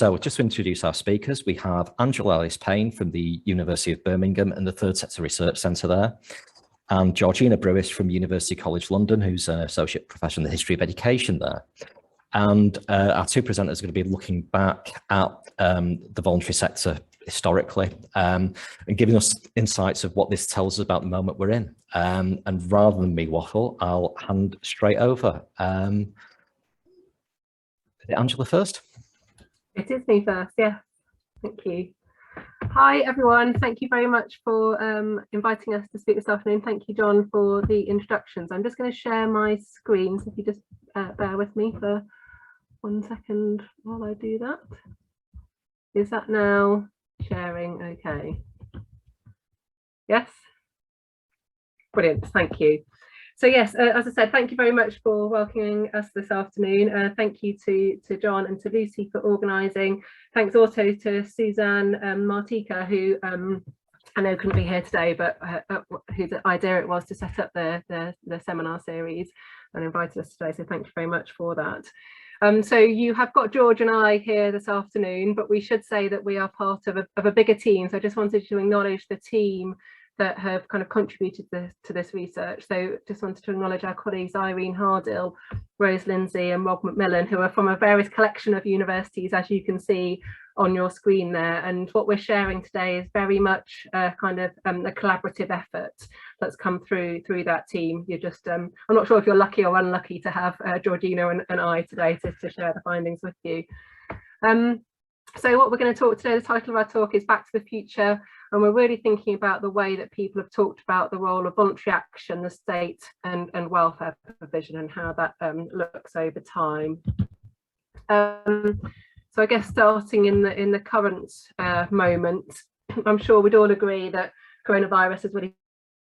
So just to introduce our speakers, we have Angela Ellis Paine from the University of Birmingham and the Third Sector Research Centre there, and Georgina Brewis from University College London, who's an Associate Professor in the History of Education there. And our two presenters are going to be looking back at the voluntary sector historically and giving us insights of what this tells us about the moment we're in. And rather than me waffle, I'll hand straight over. Is it Angela first? It is me first, yeah. Thank you. Hi everyone, thank you very much for inviting us to speak this afternoon. Thank you, John, for the introductions. I'm just going to share my screen, so if you just bear with me for 1 second while I do that. Is that now sharing? Okay. Yes? Brilliant, thank you. So yes, as I said, thank you very much for welcoming us this afternoon. Thank you to John and to Lucy for organising. Thanks also to Suzanne Martika, who I know couldn't be here today, but whose idea it was to set up the seminar series and invited us today. So thank you very much for that. So you have got George and I here this afternoon, but we should say that we are part of a bigger team. So I just wanted to acknowledge the team that have kind of contributed to this research. So just wanted to acknowledge our colleagues Irene Hardill, Rose Lindsay and Rob McMillan, who are from a various collection of universities, as you can see on your screen there. And what we're sharing today is very much kind of a collaborative effort that's come through that team. You're just, I'm not sure if you're lucky or unlucky to have Georgina and I today to share the findings with you. So what we're going to talk today, the title of our talk is Back to the Future, and we're really thinking about the way that people have talked about the role of voluntary action, the state and welfare provision, and how that looks over time. So I guess starting in the current moment, I'm sure we'd all agree that coronavirus has really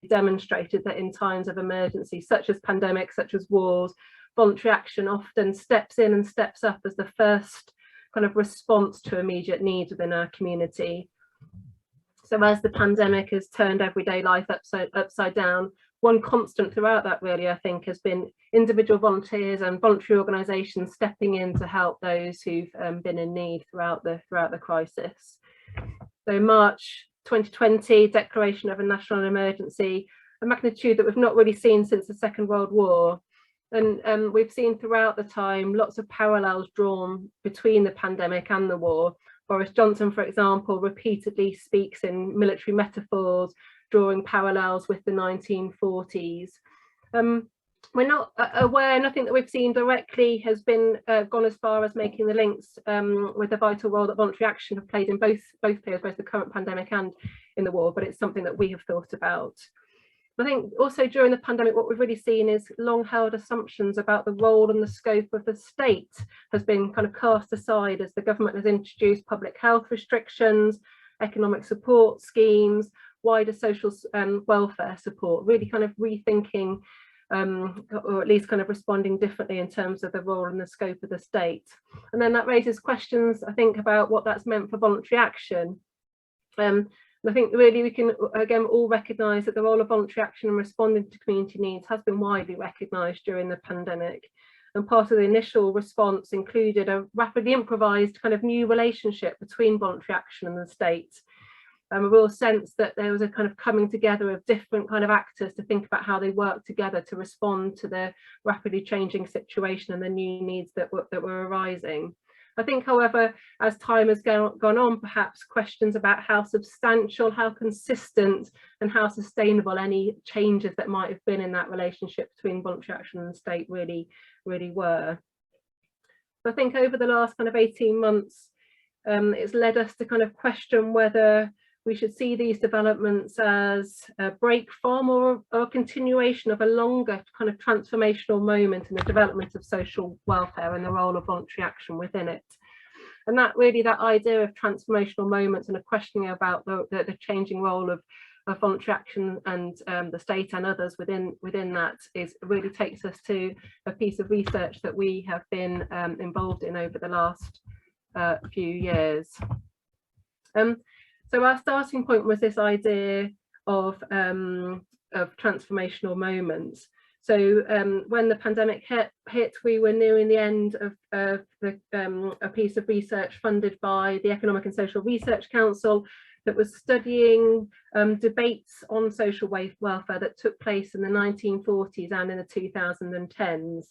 demonstrated that in times of emergency, such as pandemics, such as wars, voluntary action often steps in and steps up as the first kind of response to immediate needs within our community. So as the pandemic has turned everyday life upside down, one constant throughout that really, I think, has been individual volunteers and voluntary organisations stepping in to help those who've been in need throughout the crisis. So March 2020, declaration of a national emergency, a magnitude that we've not really seen since the Second World War. And we've seen throughout the time lots of parallels drawn between the pandemic and the war. Boris Johnson, for example, repeatedly speaks in military metaphors, drawing parallels with the 1940s. We're not aware, nothing that we've seen directly has been gone as far as making the links with the vital role that voluntary action have played in both periods, both the current pandemic and in the war, but it's something that we have thought about. I think also during the pandemic, what we've really seen is long held assumptions about the role and the scope of the state has been kind of cast aside as the government has introduced public health restrictions, economic support schemes, wider social welfare support, really kind of rethinking or at least kind of responding differently in terms of the role and the scope of the state. And then that raises questions, I think, about what that's meant for voluntary action. I think really we can again all recognise that the role of voluntary action in responding to community needs has been widely recognised during the pandemic. And part of the initial response included a rapidly improvised kind of new relationship between voluntary action and the state. A real sense that there was a kind of coming together of different kind of actors to think about how they work together to respond to the rapidly changing situation and the new needs that were arising. I think, however, as time has gone on, perhaps questions about how substantial, how consistent and how sustainable any changes that might have been in that relationship between voluntary action and the state really were. I think over the last kind of 18 months, it's led us to kind of question whether we should see these developments as a break from or a continuation of a longer kind of transformational moment in the development of social welfare and the role of voluntary action within it. And that really, that idea of transformational moments and a questioning about the changing role of voluntary action and the state and others within that really takes us to a piece of research that we have been involved in over the last few years. So our starting point was this idea of transformational moments. So when the pandemic hit, we were nearing the end of a piece of research funded by the Economic and Social Research Council that was studying debates on social welfare that took place in the 1940s and in the 2010s.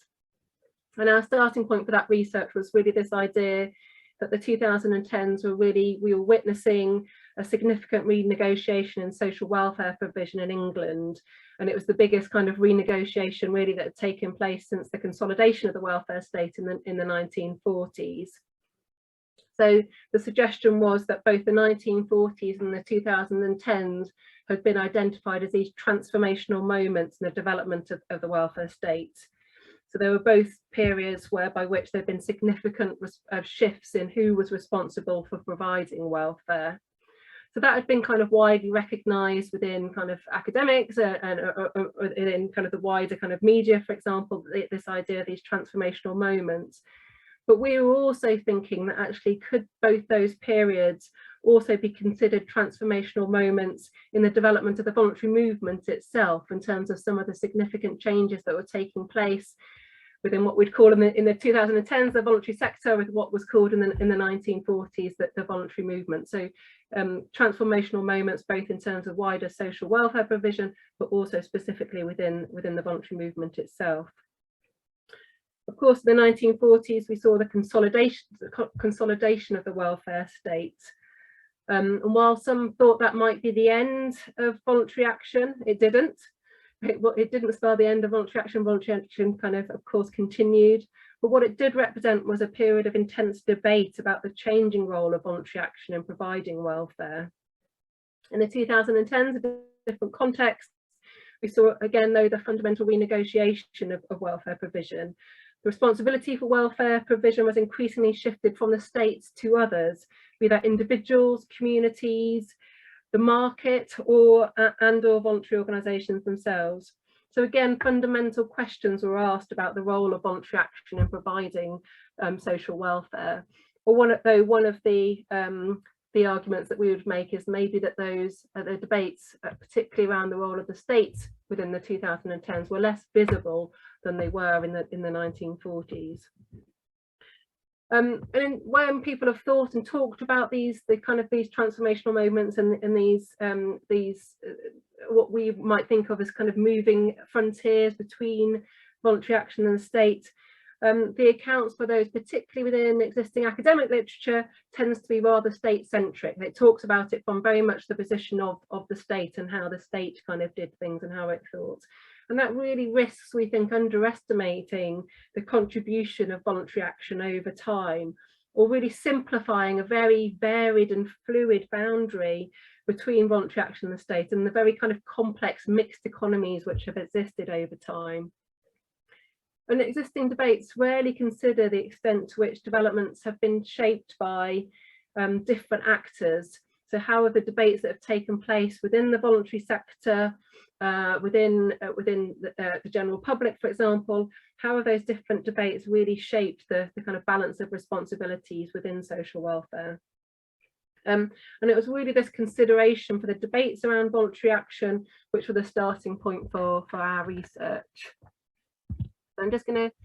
And our starting point for that research was really this idea that the 2010s we were witnessing a significant renegotiation in social welfare provision in England. And it was the biggest kind of renegotiation really that had taken place since the consolidation of the welfare state in the 1940s. So the suggestion was that both the 1940s and the 2010s had been identified as these transformational moments in the development of the welfare state. So there were both periods by which there had been significant shifts in who was responsible for providing welfare. So that had been kind of widely recognised within kind of academics and in kind of the wider kind of media, for example, this idea of these transformational moments. But we were also thinking that actually could both those periods also be considered transformational moments in the development of the voluntary movement itself, in terms of some of the significant changes that were taking place within what we'd call in the 2010s the voluntary sector, with what was called in the 1940s the voluntary movement. So transformational moments both in terms of wider social welfare provision, but also specifically within the voluntary movement itself. Of course, in the 1940s, we saw the consolidation of the welfare state. And while some thought that might be the end of voluntary action, it didn't. It didn't spell the end of voluntary action. Voluntary action kind of course, continued. But what it did represent was a period of intense debate about the changing role of voluntary action in providing welfare. In the 2010s, a different context, we saw again, though, the fundamental renegotiation of welfare provision. The responsibility for welfare provision was increasingly shifted from the states to others, be that individuals, communities, the market, or voluntary organisations themselves. So again, fundamental questions were asked about the role of voluntary action in providing social welfare. Or one of the arguments that we would make is maybe that the debates, particularly around the role of the states within the 2010s, were less visible than they were in the 1940s. And when people have thought and talked about these transformational moments and these what we might think of as kind of moving frontiers between voluntary action and the state, the accounts for those, particularly within existing academic literature, tends to be rather state-centric. It talks about it from very much the position of the state and how the state kind of did things and how it thought. And that really risks, we think, underestimating the contribution of voluntary action over time, or really simplifying a very varied and fluid boundary between voluntary action and the state, and the very kind of complex mixed economies which have existed over time. And existing debates rarely consider the extent to which developments have been shaped by different actors. So how are the debates that have taken place within the voluntary sector, within the general public, for example, how have those different debates really shaped the kind of balance of responsibilities within social welfare? And it was really this consideration for the debates around voluntary action which were the starting point for our research. I'm just going to,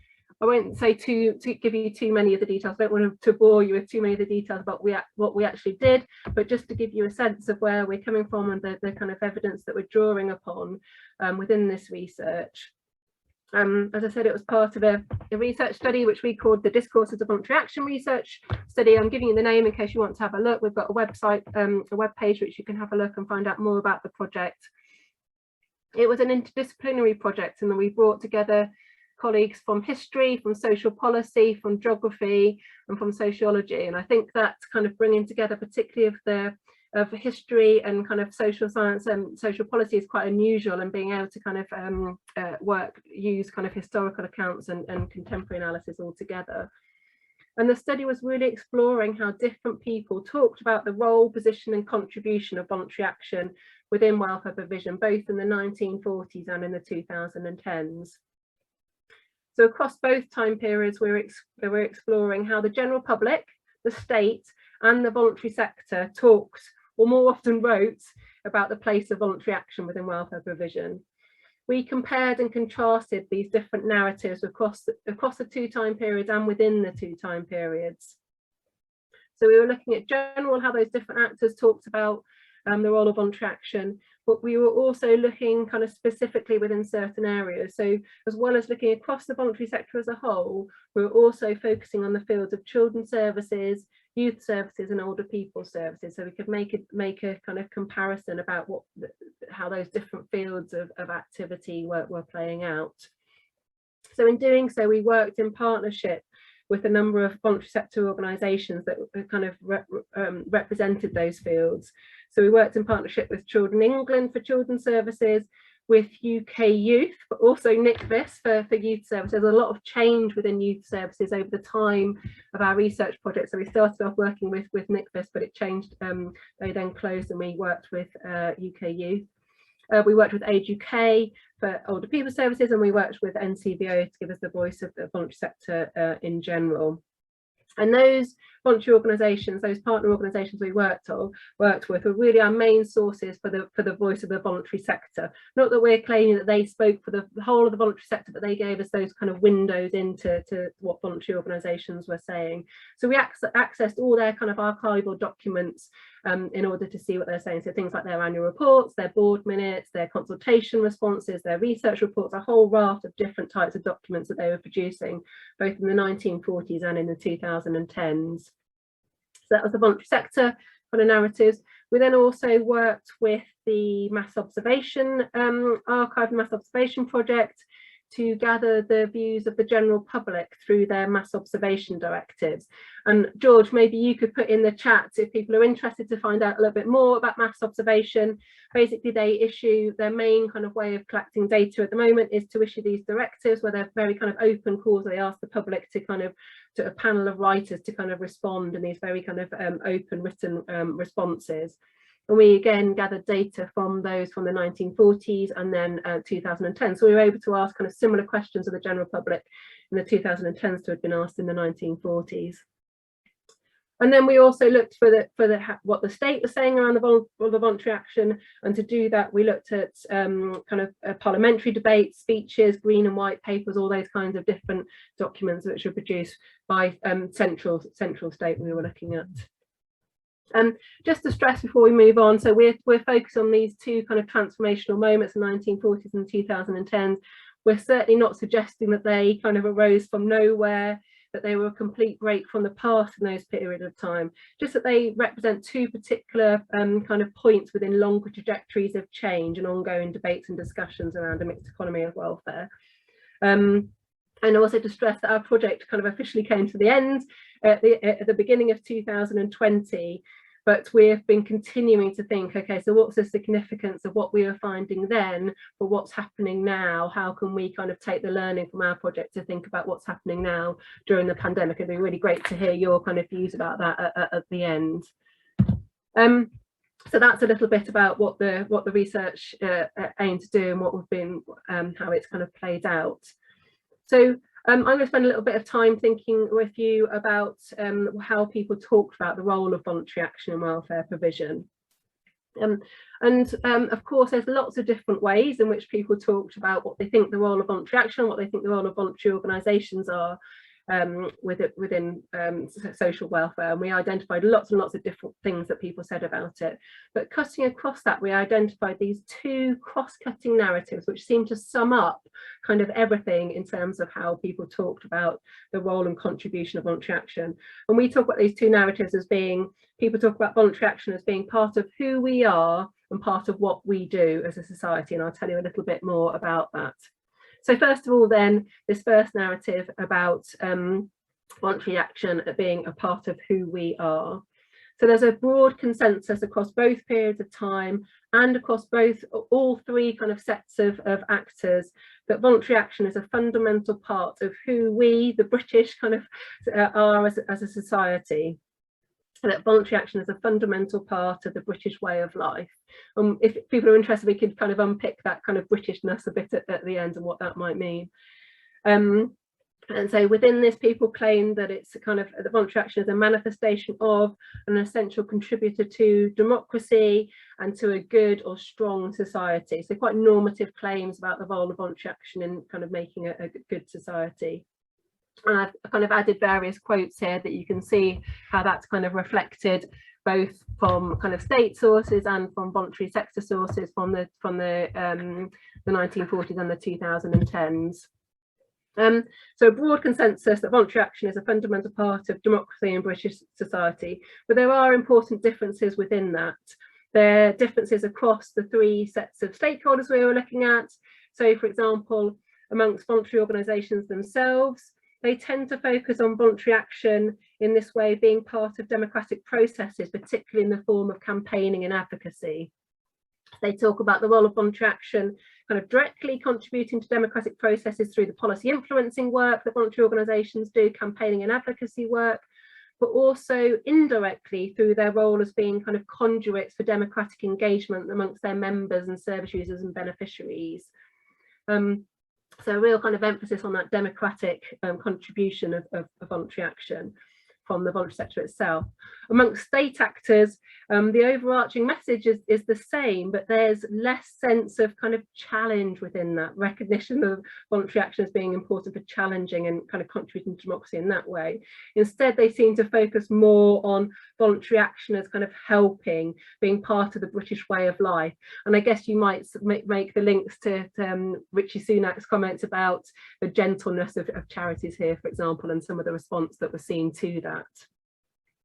I won't say to give you too many of the details. I don't want to bore you with too many of the details about what we actually did, but just to give you a sense of where we're coming from and the kind of evidence that we're drawing upon within this research. As I said, it was part of a research study which we called the Discourses of Voluntary Action Research Study. I'm giving you the name in case you want to have a look. We've got a website, a web page which you can have a look and find out more about the project. It was an interdisciplinary project, and then we brought together colleagues from history, from social policy, from geography, and from sociology. And I think that kind of bringing together, particularly of history and kind of social science and social policy, is quite unusual, and being able to kind of use kind of historical accounts and contemporary analysis all together. And the study was really exploring how different people talked about the role, position and contribution of voluntary action within welfare provision, both in the 1940s and in the 2010s. So across both time periods, we're exploring how the general public, the state and the voluntary sector talked, or more often wrote, about the place of voluntary action within welfare provision. we compared and contrasted these different narratives across the two time periods and within the two time periods. So we were looking at general, how those different actors talked about the role of voluntary action, but we were also looking kind of specifically within certain areas. So as well as looking across the voluntary sector as a whole, we were also focusing on the fields of children's services, youth services and older people services, so we could make a kind of comparison about how those different fields of activity were playing out. So in doing so, we worked in partnership with a number of voluntary sector organisations that kind of represented those fields. So we worked in partnership with Children England for children's services, with UK Youth, but also NICVIS for youth services. There's a lot of change within youth services over the time of our research project. So we started off working with NICVIS, but it changed. They then closed and we worked with UK Youth. We worked with Age UK for older people services, and we worked with NCVO to give us the voice of the voluntary sector in general. And those voluntary organisations, those partner organisations we worked with, were really our main sources for the voice of the voluntary sector. Not that we're claiming that they spoke for the whole of the voluntary sector, but they gave us those kind of windows into what voluntary organisations were saying. So we accessed all their kind of archival documents in order to see what they're saying. So things like their annual reports, their board minutes, their consultation responses, their research reports, a whole raft of different types of documents that they were producing, both in the 1940s and in the 2010s. So that was the voluntary sector for the narratives. We then also worked with the Mass Observation Archive and Mass Observation Project to gather the views of the general public through their mass observation directives. And George, maybe you could put in the chat if people are interested to find out a little bit more about mass observation. Basically, they issue their main kind of way of collecting data at the moment is to issue these directives where they're very kind of open calls. They ask the public to kind of, to a panel of writers to kind of respond in these very kind of open written responses. And we again gathered data from those from the 1940s and then 2010. So we were able to ask kind of similar questions of the general public in the 2010s to have been asked in the 1940s. And then we also looked for what the state was saying around the voluntary action, and to do that we looked at kind of parliamentary debates, speeches, green and white papers, all those kinds of different documents which were produced by central state we were looking at. Just to stress before we move on, so we're focused on these two kind of transformational moments, the 1940s and 2010s. We're certainly not suggesting that they kind of arose from nowhere, that they were a complete break from the past in those periods of time, just that they represent two particular kind of points within longer trajectories of change and ongoing debates and discussions around a mixed economy of welfare. And also to stress that our project kind of officially came to the end at the beginning of 2020, but we have been continuing to think, okay, so what's the significance of what we were finding then for what's happening now? How can we kind of take the learning from our project to think about what's happening now during the pandemic? It'd be really great to hear your kind of views about that at the end. So that's a little bit about what the research aimed to do and what we've been, how it's kind of played out. So I'm going to spend a little bit of time thinking with you about how people talked about the role of voluntary action in welfare provision. Of course, there's lots of different ways in which people talked about what they think the role of voluntary action, what they think the role of voluntary organisations are within social welfare, and we identified lots and lots of different things that people said about it. But cutting across that, we identified these two cross-cutting narratives which seem to sum up kind of everything in terms of how people talked about the role and contribution of voluntary action. And we talk about these two narratives as being, people talk about voluntary action as being part of who we are and part of what we do as a society, and I'll tell you a little bit more about that. So first of all, then, this first narrative about voluntary action being a part of who we are. So there's a broad consensus across both periods of time and across all three kind of sets of actors that voluntary action is a fundamental part of who we, the British, kind of are as a society. That voluntary action is a fundamental part of the British way of life. If people are interested, we could kind of unpick that kind of Britishness a bit at the end and what that might mean. And so within this, people claim that it's kind of the voluntary action is a manifestation of an essential contributor to democracy and to a good or strong society. So quite normative claims about the role of voluntary action in kind of making a good society. And I've kind of added various quotes here that you can see how that's kind of reflected both from kind of state sources and from voluntary sector sources from the 1940s and the 2010s. So a broad consensus that voluntary action is a fundamental part of democracy in British society, but there are important differences within that. There are differences across the three sets of stakeholders we were looking at. So, for example, amongst voluntary organisations themselves, they tend to focus on voluntary action in this way being part of democratic processes, particularly in the form of campaigning and advocacy. They talk about the role of voluntary action kind of directly contributing to democratic processes through the policy influencing work that voluntary organisations do, campaigning and advocacy work, but also indirectly through their role as being kind of conduits for democratic engagement amongst their members and service users and beneficiaries. So a real kind of emphasis on that democratic contribution of voluntary action from the voluntary sector itself. Amongst state actors, the overarching message is the same, but there's less sense of kind of challenge within that, recognition of voluntary action as being important for challenging and kind of contributing to democracy in that way. Instead, they seem to focus more on voluntary action as kind of helping, being part of the British way of life. And I guess you might make the links to Rishi Sunak's comments about the gentleness of charities here, for example, and some of the response that was seen to that.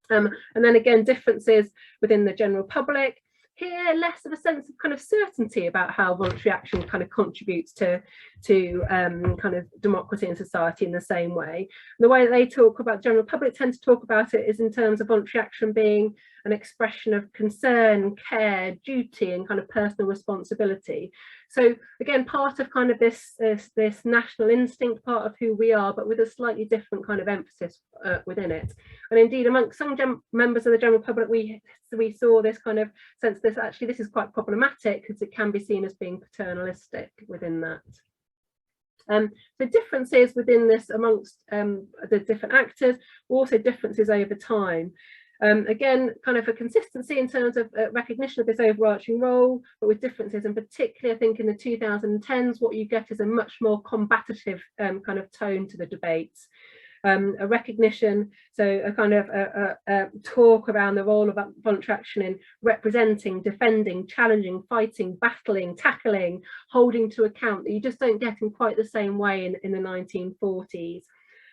And then again, differences within the general public. Here, less of a sense of kind of certainty about how voluntary action kind of contributes to kind of democracy and society in the same way. The way that they talk about general public tend to talk about it is in terms of voluntary action being an expression of concern, care, duty, and kind of personal responsibility. So again, part of kind of this national instinct, part of who we are, but with a slightly different kind of emphasis within it. And indeed, amongst some members of the general public, we saw this kind of sense this is quite problematic because it can be seen as being paternalistic within that. The differences within this amongst the different actors, also differences over time. Again, kind of a consistency in terms of recognition of this overarching role, but with differences, and particularly I think in the 2010s, what you get is a much more combative kind of tone to the debates. A recognition, so a kind of a talk around the role of voluntary action in representing, defending, challenging, fighting, battling, tackling, holding to account that you just don't get in quite the same way in the 1940s.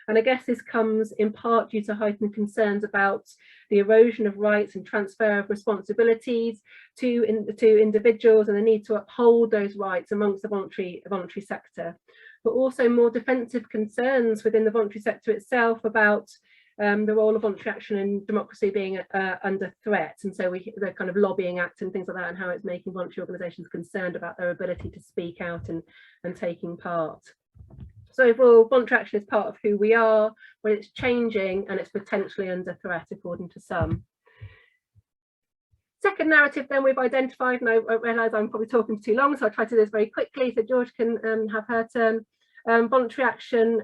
And I guess this comes in part due to heightened concerns about the erosion of rights and transfer of responsibilities to individuals and the need to uphold those rights amongst the voluntary sector, but also more defensive concerns within the voluntary sector itself about the role of voluntary action and democracy being under threat. And so the kind of lobbying act and things like that, and how it's making voluntary organisations concerned about their ability to speak out and taking part. So overall, voluntary action is part of who we are, but it's changing and it's potentially under threat, according to some. Second narrative then we've identified, and I realise I'm probably talking too long, so I'll try to do this very quickly so George can have her turn. Voluntary action,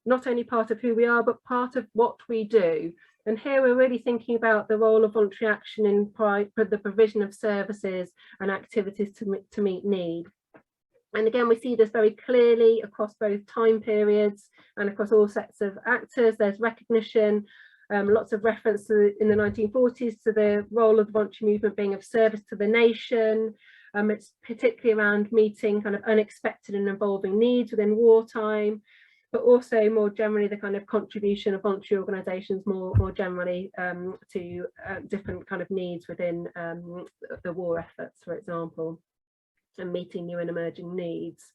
not only part of who we are, but part of what we do. And here we're really thinking about the role of voluntary action in the provision of services and activities to meet need. And again, we see this very clearly across both time periods and across all sets of actors. There's recognition, lots of reference to, in the 1940s, to the role of the voluntary movement being of service to the nation. It's particularly around meeting kind of unexpected and evolving needs within wartime, but also more generally the kind of contribution of voluntary organisations more generally to different kind of needs within the war efforts, for example, and meeting new and emerging needs.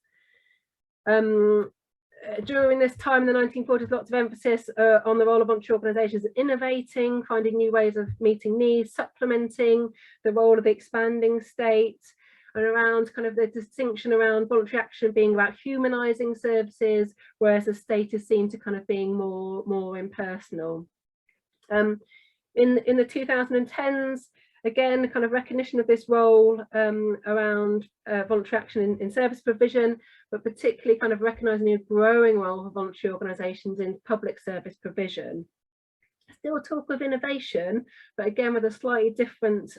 During this time in the 1940s, lots of emphasis on the role of voluntary organisations innovating, finding new ways of meeting needs, supplementing the role of the expanding state, and around kind of the distinction around voluntary action being about humanising services, whereas the state is seen to kind of being more impersonal. In the 2010s, again, kind of recognition of this role around voluntary action in service provision, but particularly kind of recognising a growing role of voluntary organisations in public service provision. Still talk of innovation, but again with a slightly different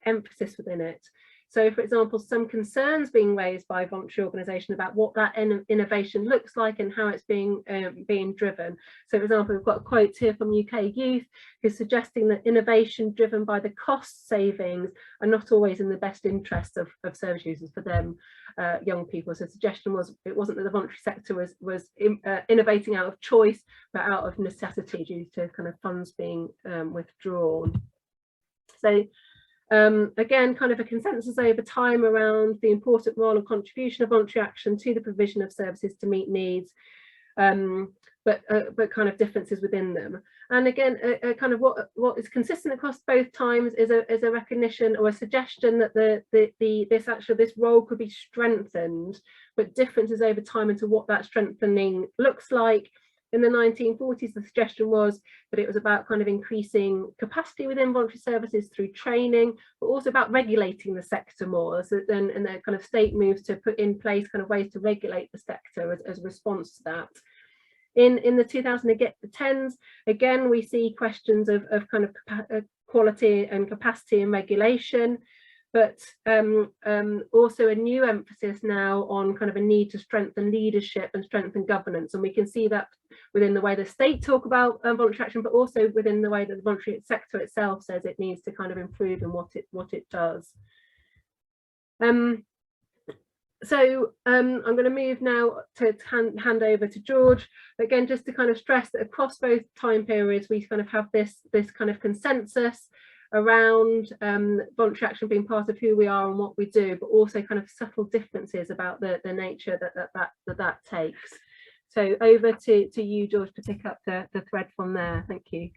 emphasis within it. So, for example, some concerns being raised by voluntary organisation about what that innovation looks like and how it's being driven. So, for example, we've got a quote here from UK Youth who's suggesting that innovation driven by the cost savings are not always in the best interests of service users for them, young people. So, the suggestion was it wasn't that the voluntary sector was innovating out of choice, but out of necessity due to kind of funds being withdrawn. So, again, kind of a consensus over time around the important role and contribution of voluntary action to the provision of services to meet needs, but kind of differences within them. And again, kind of what is consistent across both times is a recognition or a suggestion that this role could be strengthened, but differences over time into what that strengthening looks like. In the 1940s, the suggestion was that it was about kind of increasing capacity within voluntary services through training, but also about regulating the sector more. So then, and the kind of state moves to put in place kind of ways to regulate the sector as a response to that. In the 2010s, again, we see questions of kind of quality and capacity and regulation, but also a new emphasis now on kind of a need to strengthen leadership and strengthen governance. And we can see that within the way the state talk about voluntary action, but also within the way that the voluntary sector itself says it needs to kind of improve in what it does. So I'm going to move now to hand over to George. Again, just to kind of stress that across both time periods, we kind of have this kind of consensus around voluntary action being part of who we are and what we do, but also kind of subtle differences about the nature that takes. So over to you, George, to pick up the thread from there. Thank you.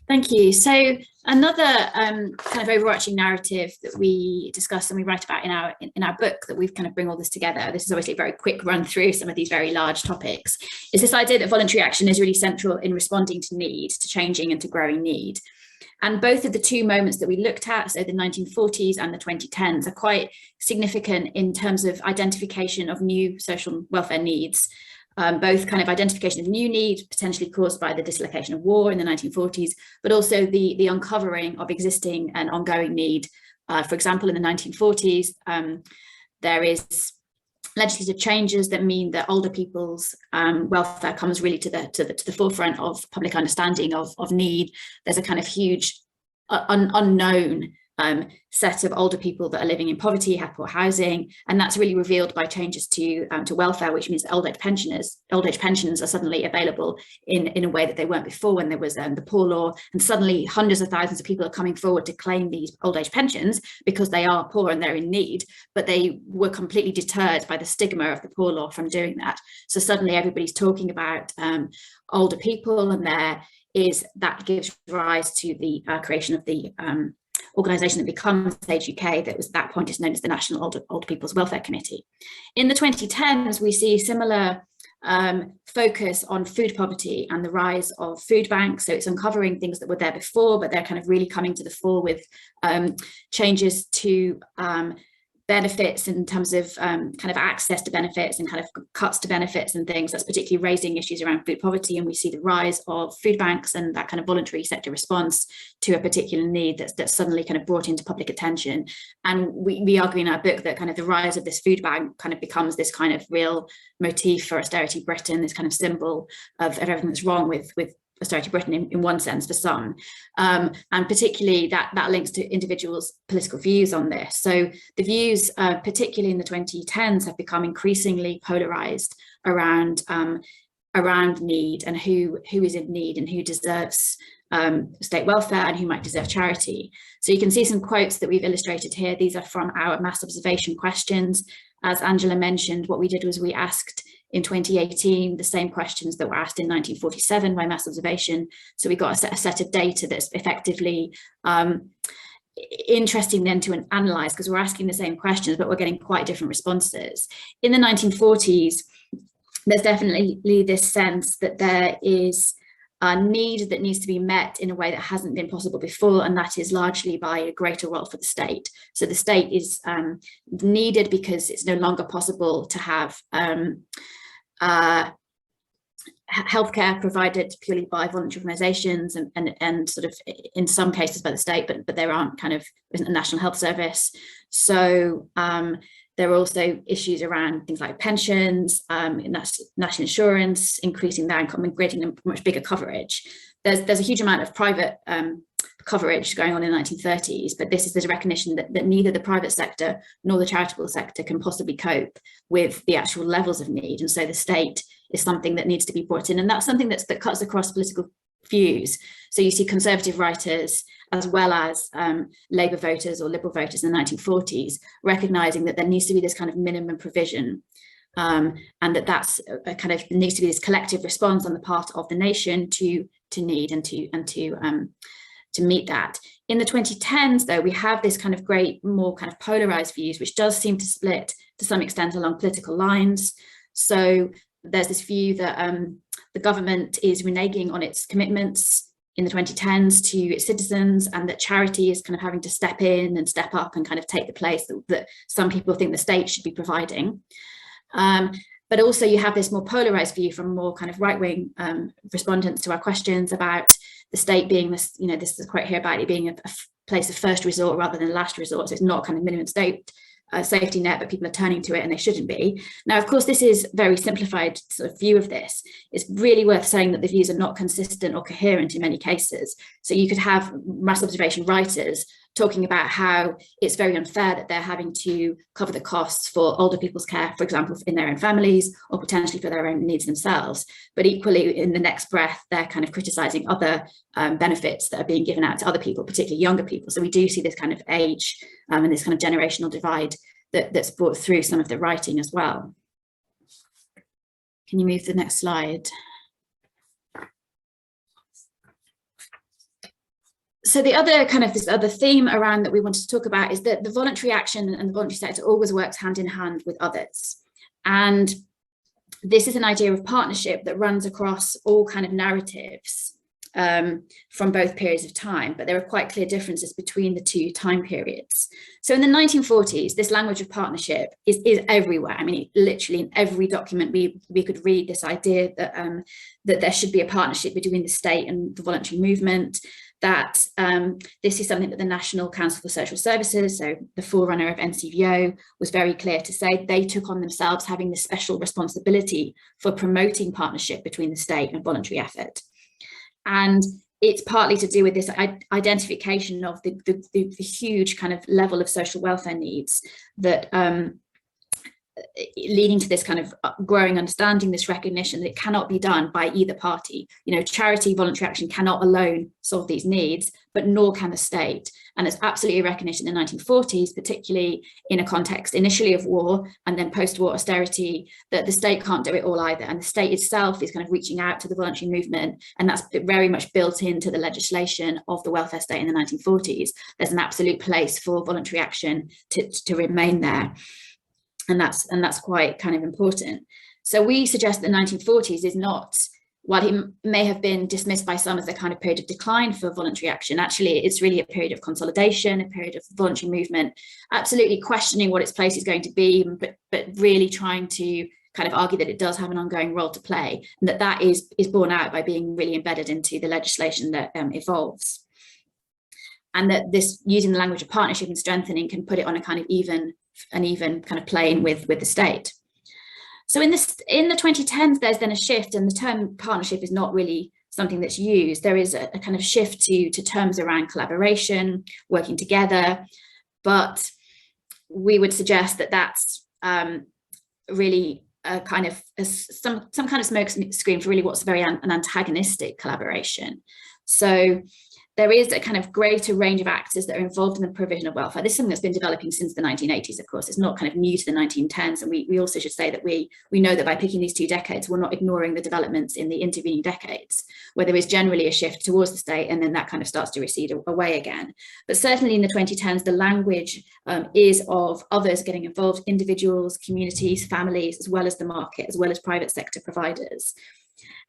Thank you. So another kind of overarching narrative that we discuss and we write about in our book that we've kind of bring all this together, this is obviously a very quick run through some of these very large topics, is this idea that voluntary action is really central in responding to need, to changing and to growing need. And both of the two moments that we looked at, so the 1940s and the 2010s, are quite significant in terms of identification of new social welfare needs. Both kind of identification of new need potentially caused by the dislocation of war in the 1940s, but also the uncovering of existing and ongoing need. For example, in the 1940s, there is legislative changes that mean that older people's welfare comes really to the forefront of public understanding of need. There's a kind of huge unknown set of older people that are living in poverty, have poor housing, and that's really revealed by changes to welfare, which means that old age pensions are suddenly available in a way that they weren't before when there was the poor law, and suddenly hundreds of thousands of people are coming forward to claim these old age pensions because they are poor and they're in need, but they were completely deterred by the stigma of the poor law from doing that. So suddenly everybody's talking about older people, and that gives rise to the creation of the organisation that becomes Age UK, that was at that point is known as the National Older People's Welfare Committee. In the 2010s, we see similar focus on food poverty and the rise of food banks. So it's uncovering things that were there before, but they're kind of really coming to the fore with changes to benefits in terms of kind of access to benefits and kind of cuts to benefits and things. That's particularly raising issues around food poverty, and we see the rise of food banks and that kind of voluntary sector response to a particular need that's suddenly kind of brought into public attention. And we argue in our book that kind of the rise of this food bank kind of becomes this kind of real motif for austerity Britain, this kind of symbol of everything that's wrong with austerity Britain in one sense for some, and particularly that links to individuals' political views on this. So the views, particularly in the 2010s, have become increasingly polarized around need and who is in need and who deserves state welfare and who might deserve charity. So you can see some quotes that we've illustrated here. These are from our mass observation questions. As Angela mentioned, what we did was we asked in 2018 the same questions that were asked in 1947 by mass observation. So we got a set of data that's effectively interesting then to analyse, because we're asking the same questions, but we're getting quite different responses. In the 1940s, there's definitely this sense that there is need that needs to be met in a way that hasn't been possible before, and that is largely by a greater role for the state. So the state is needed because it's no longer possible to have healthcare provided purely by voluntary organisations and sort of in some cases by the state, but there aren't kind of isn't a national health service. So there are also issues around things like pensions, national insurance, increasing that income and creating a much bigger coverage. There's a huge amount of private coverage going on in the 1930s, but there's a recognition that neither the private sector nor the charitable sector can possibly cope with the actual levels of need, and so the state is something that needs to be brought in, and that's something that cuts across political views. So you see conservative writers as well as Labour voters or Liberal voters in the 1940s recognising that there needs to be this kind of minimum provision, and that's a kind of needs to be this collective response on the part of the nation to need and to meet that. In the 2010s, though, we have this kind of more kind of polarised views, which does seem to split to some extent along political lines. So there's this view that the government is reneging on its commitments in the 2010s to its citizens, and that charity is kind of having to step in and step up and kind of take the place that some people think the state should be providing. But also you have this more polarized view from more kind of right-wing respondents to our questions about the state being this, this is a quote here about it being a place of first resort rather than last resort. So it's not kind of minimum state safety net, but people are turning to it and they shouldn't be. Now, of course, this is a very simplified sort of view of this. It's really worth saying that the views are not consistent or coherent in many cases. So you could have mass observation writers talking about how it's very unfair that they're having to cover the costs for older people's care, for example, in their own families or potentially for their own needs themselves. But equally, in the next breath, they're kind of criticising other benefits that are being given out to other people, particularly younger people. So we do see this kind of age and this kind of generational divide that's brought through some of the writing as well. Can you move to the next slide? So the other kind of this other theme around that we wanted to talk about is that the voluntary action and the voluntary sector always works hand in hand with others. And this is an idea of partnership that runs across all kind of narratives from both periods of time, but there are quite clear differences between the two time periods. So in the 1940s, this language of partnership is everywhere. I mean, literally in every document we could read this idea that that there should be a partnership between the state and the voluntary movement, that this is something that the National Council for Social Services, so the forerunner of NCVO, was very clear to say they took on themselves having this special responsibility for promoting partnership between the state and voluntary effort. And it's partly to do with this identification of the huge kind of level of social welfare needs that leading to this kind of growing understanding, this recognition that it cannot be done by either party. Charity, voluntary action cannot alone solve these needs, but nor can the state. And it's absolutely a recognition in the 1940s, particularly in a context initially of war and then post-war austerity, that the state can't do it all either. And the state itself is kind of reaching out to the voluntary movement, and that's very much built into the legislation of the welfare state in the 1940s. There's an absolute place for voluntary action to remain there. And that's quite kind of important. So we suggest the 1940s is not, while it may have been dismissed by some as a kind of period of decline for voluntary action, actually it's really a period of consolidation, a period of voluntary movement, absolutely questioning what its place is going to be, but really trying to kind of argue that it does have an ongoing role to play, and that is borne out by being really embedded into the legislation that evolves. And that this, using the language of partnership and strengthening, can put it on a kind of even kind of plane with the state. So in the 2010s, there's then a shift, and the term partnership is not really something that's used. There is a kind of shift to terms around collaboration, working together, but we would suggest that that's really a kind of some kind of smoke screen for really what's very an antagonistic collaboration. So there is a kind of greater range of actors that are involved in the provision of welfare. This is something that's been developing since the 1980s, of course. It's not kind of new to the 1910s. And we also should say that we know that by picking these two decades, we're not ignoring the developments in the intervening decades, where there is generally a shift towards the state, and then that kind of starts to recede away again. But certainly in the 2010s, the language is of others getting involved, individuals, communities, families, as well as the market, as well as private sector providers.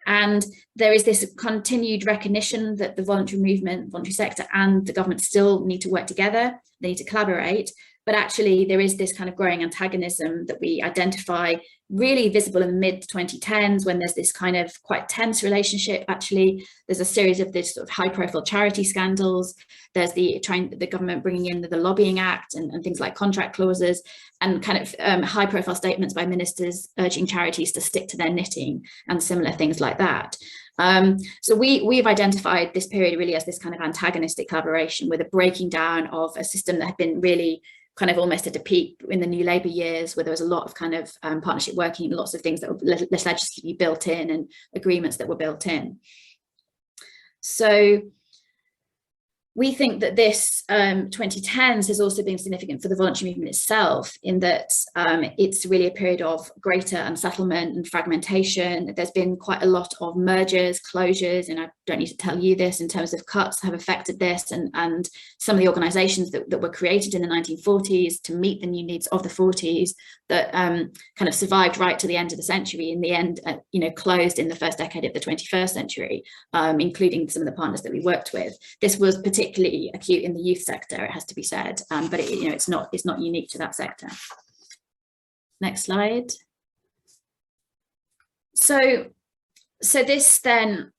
And there is this continued recognition that the voluntary movement, voluntary sector and the government still need to work together, they need to collaborate, but actually there is this kind of growing antagonism that we identify really visible in the mid-2010s, when there's this kind of quite tense relationship. Actually, there's a series of this sort of high-profile charity scandals. There's the government bringing in the Lobbying Act and things like contract clauses, and kind of high-profile statements by ministers urging charities to stick to their knitting and similar things like that. So we've identified this period really as this kind of antagonistic collaboration, with a breaking down of a system that had been really kind of almost at a peak in the New Labour years, where there was a lot of kind of partnership working, lots of things that were less legislatively built in, and agreements that were built in. So we think that this 2010s has also been significant for the voluntary movement itself, in that it's really a period of greater unsettlement and fragmentation. There's been quite a lot of mergers, closures, and I don't need to tell you this in terms of cuts have affected this, and some of the organisations that were created in the 1940s to meet the new needs of the 40s that kind of survived right to the end of the century, in the end, closed in the first decade of the 21st century, including some of the partners that we worked with. This was particularly acute in the youth sector, it has to be said, but it's not unique to that sector. Next slide. So this then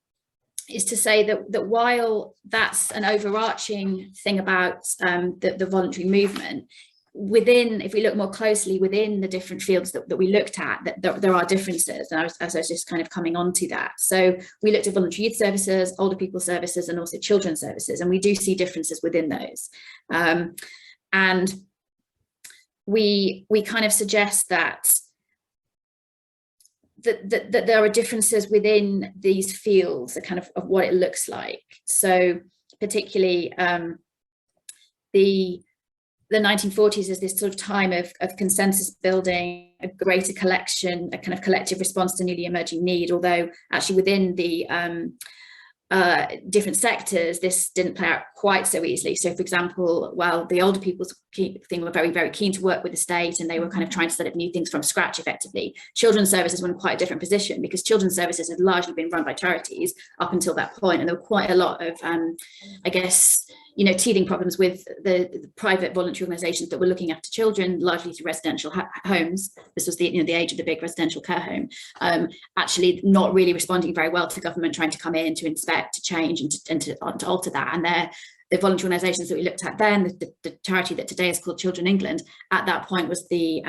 is to say that while that's an overarching thing about the voluntary movement, within, if we look more closely within the different fields that we looked at, that there are differences, and I was just kind of coming on to that. So we looked at voluntary youth services, older people services, and also children's services, and we do see differences within those. And we kind of suggest that there are differences within these fields, kind of what it looks like. So particularly the 1940s is this sort of time of consensus building, a greater collection, a kind of collective response to newly emerging need, although actually within the different sectors, this didn't play out quite so easily. So for example, while the older people's thing were very, very keen to work with the state, and they were kind of trying to set up new things from scratch effectively, children's services were in quite a different position, because children's services had largely been run by charities up until that point, and there were quite a lot of, I guess, teething problems with the private voluntary organisations that were looking after children, largely through residential homes. This was the age of the big residential care home, actually not really responding very well to government trying to come in to inspect, to change, and to alter that. And the voluntary organisations that we looked at then, the charity that today is called Children England, at that point was the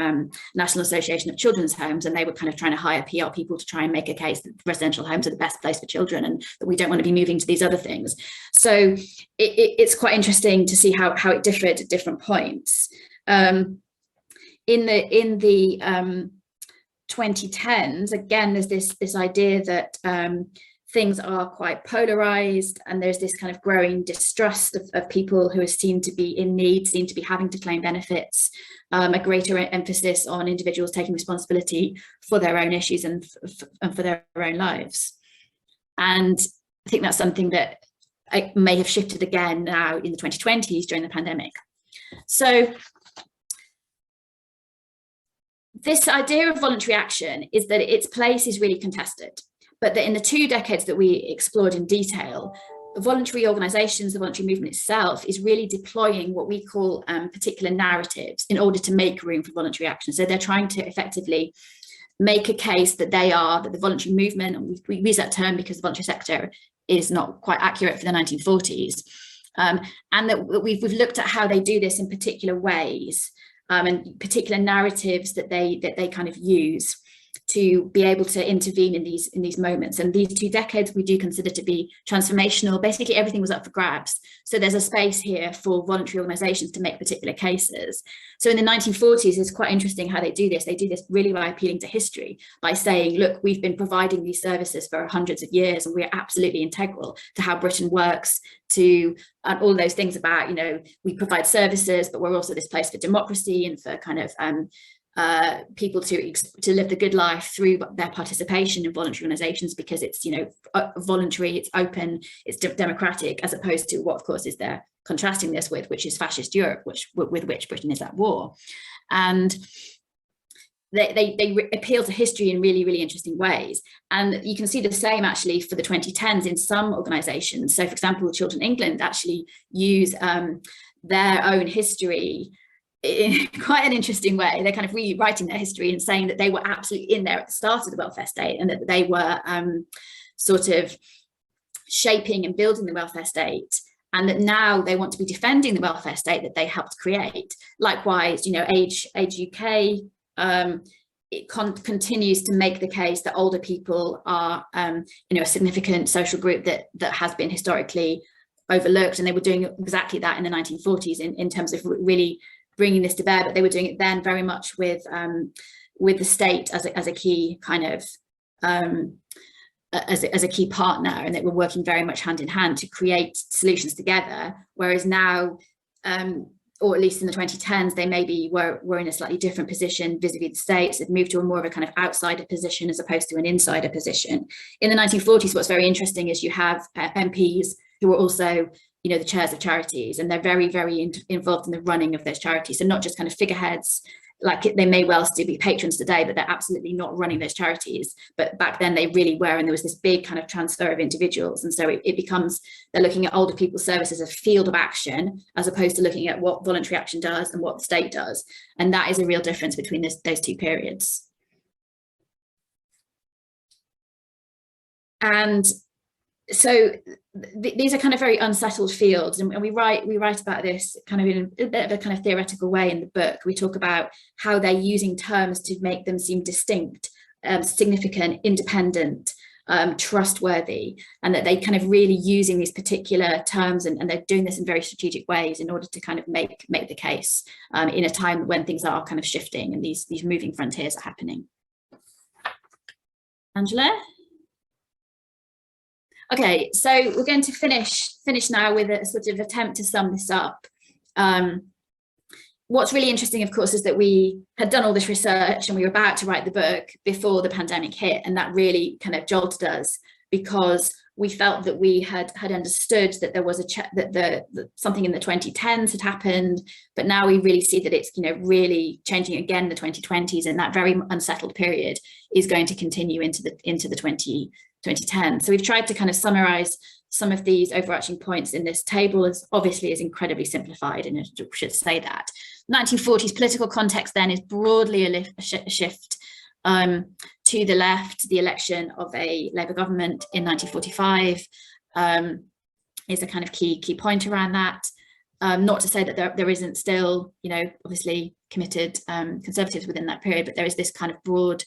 National Association of Children's Homes, and they were kind of trying to hire PR people to try and make a case that residential homes are the best place for children, and that we don't want to be moving to these other things. So it's quite interesting to see how it differed at different points. In the 2010s, again, there's this idea that things are quite polarized, and there's this kind of growing distrust of people who are seen to be in need, seem to be having to claim benefits, a greater emphasis on individuals taking responsibility for their own issues and for their own lives. And I think that's something that may have shifted again now in the 2020s during the pandemic. So this idea of voluntary action is that its place is really contested, but that in the 2 decades that we explored in detail, voluntary organisations, the voluntary movement itself, is really deploying what we call particular narratives in order to make room for voluntary action. So they're trying to effectively make a case that the voluntary movement, and we use that term because the voluntary sector is not quite accurate for the 1940s, and that we've looked at how they do this in particular ways, and particular narratives that they kind of use to be able to intervene in these moments. And these 2 decades we do consider to be transformational. Basically everything was up for grabs, so there's a space here for voluntary organisations to make particular cases. So in the 1940s, it's quite interesting how they do this. They do this really by appealing to history, by saying, look, we've been providing these services for hundreds of years, and we're absolutely integral to how Britain works, to all those things about, we provide services, but we're also this place for democracy and for kind of people to live the good life through their participation in voluntary organisations, because it's voluntary, it's open, it's democratic, as opposed to what of course is they're contrasting this with, which is fascist Europe, with which Britain is at war. And they appeal to history in really, really interesting ways. And you can see the same actually for the 2010s in some organisations. So for example, Children England actually use their own history in quite an interesting way. They're kind of rewriting their history and saying that they were absolutely in there at the start of the welfare state, and that they were sort of shaping and building the welfare state, and that now they want to be defending the welfare state that they helped create. Likewise, you know, Age UK it continues to make the case that older people are you know, a significant social group that has been historically overlooked, and they were doing exactly that in the 1940s in terms of really bringing this to bear, but they were doing it then very much with the state as a key kind of as a key partner, and they were working very much hand in hand to create solutions together. Whereas now, or at least in the 2010s, they maybe were in a slightly different position vis-a-vis the states. They've moved to a more of a kind of outsider position as opposed to an insider position. In the 1940s, what's very interesting is you have MPs who are also, you know, the chairs of charities, and they're very, very involved in the running of those charities. So not just kind of figureheads, like they may well still be patrons today, but they're absolutely not running those charities. But back then they really were, and there was this big kind of transfer of individuals. And so it becomes, they're looking at older people's services as a field of action, as opposed to looking at what voluntary action does and what the state does. And that is a real difference between those two periods. And so these are kind of very unsettled fields, and we write about this kind of in a bit of a kind of theoretical way in the book. We talk about how they're using terms to make them seem distinct, significant, independent, trustworthy, and that they kind of really using these particular terms, and they're doing this in very strategic ways in order to kind of make the case in a time when things are kind of shifting and these moving frontiers are happening. Angela? Okay, so we're going to finish now with a sort of attempt to sum this up. What's really interesting, of course, is that we had done all this research and we were about to write the book before the pandemic hit, and that really kind of jolted us, because we felt that we had understood that there was something in the 2010s had happened, but now we really see that it's, you know, really changing again in the 2020s, and that very unsettled period is going to continue into the 2010. So we've tried to kind of summarize some of these overarching points in this table. As obviously is incredibly simplified, and I should say that. 1940s political context then is broadly a shift to the left. The election of a Labour government in 1945 is a kind of key point around that. Not to say that there isn't still, you know, obviously committed Conservatives within that period, but there is this kind of broad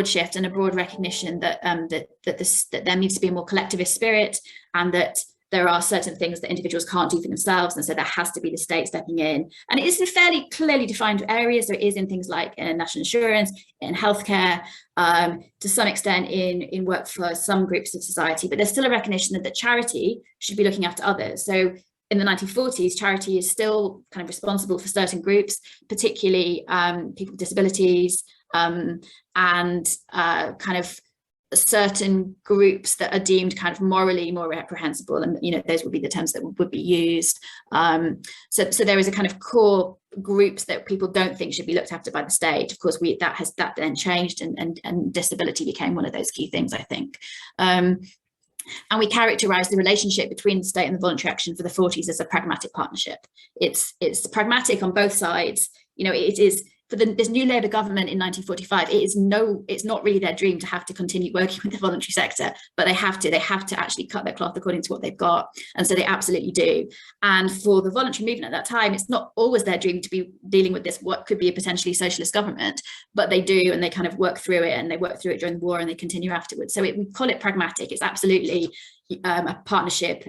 shift and a broad recognition that that there needs to be a more collectivist spirit, and that there are certain things that individuals can't do for themselves, and so there has to be the state stepping in. And it is in fairly clearly defined areas. So it is in things like national insurance, in healthcare, to some extent in work for some groups of society, but there's still a recognition that charity should be looking after others. So in the 1940s, charity is still kind of responsible for certain groups, particularly people with disabilities, and kind of certain groups that are deemed kind of morally more reprehensible, and you know, those would be the terms that would be used. So there is a kind of core groups that people don't think should be looked after by the state. Of course, that then changed, and disability became one of those key things, I think. And we characterize the relationship between the state and the voluntary action for the 40s as a pragmatic partnership. It's pragmatic on both sides. You know, it is for this new Labour government in 1945. It's not really their dream to have to continue working with the voluntary sector, but they have to actually cut their cloth according to what they've got, and so they absolutely do. And for the voluntary movement at that time, it's not always their dream to be dealing with this what could be a potentially socialist government, but they do, and they kind of work through it, and they work through it during the war, and they continue afterwards. So we call it pragmatic. It's absolutely a partnership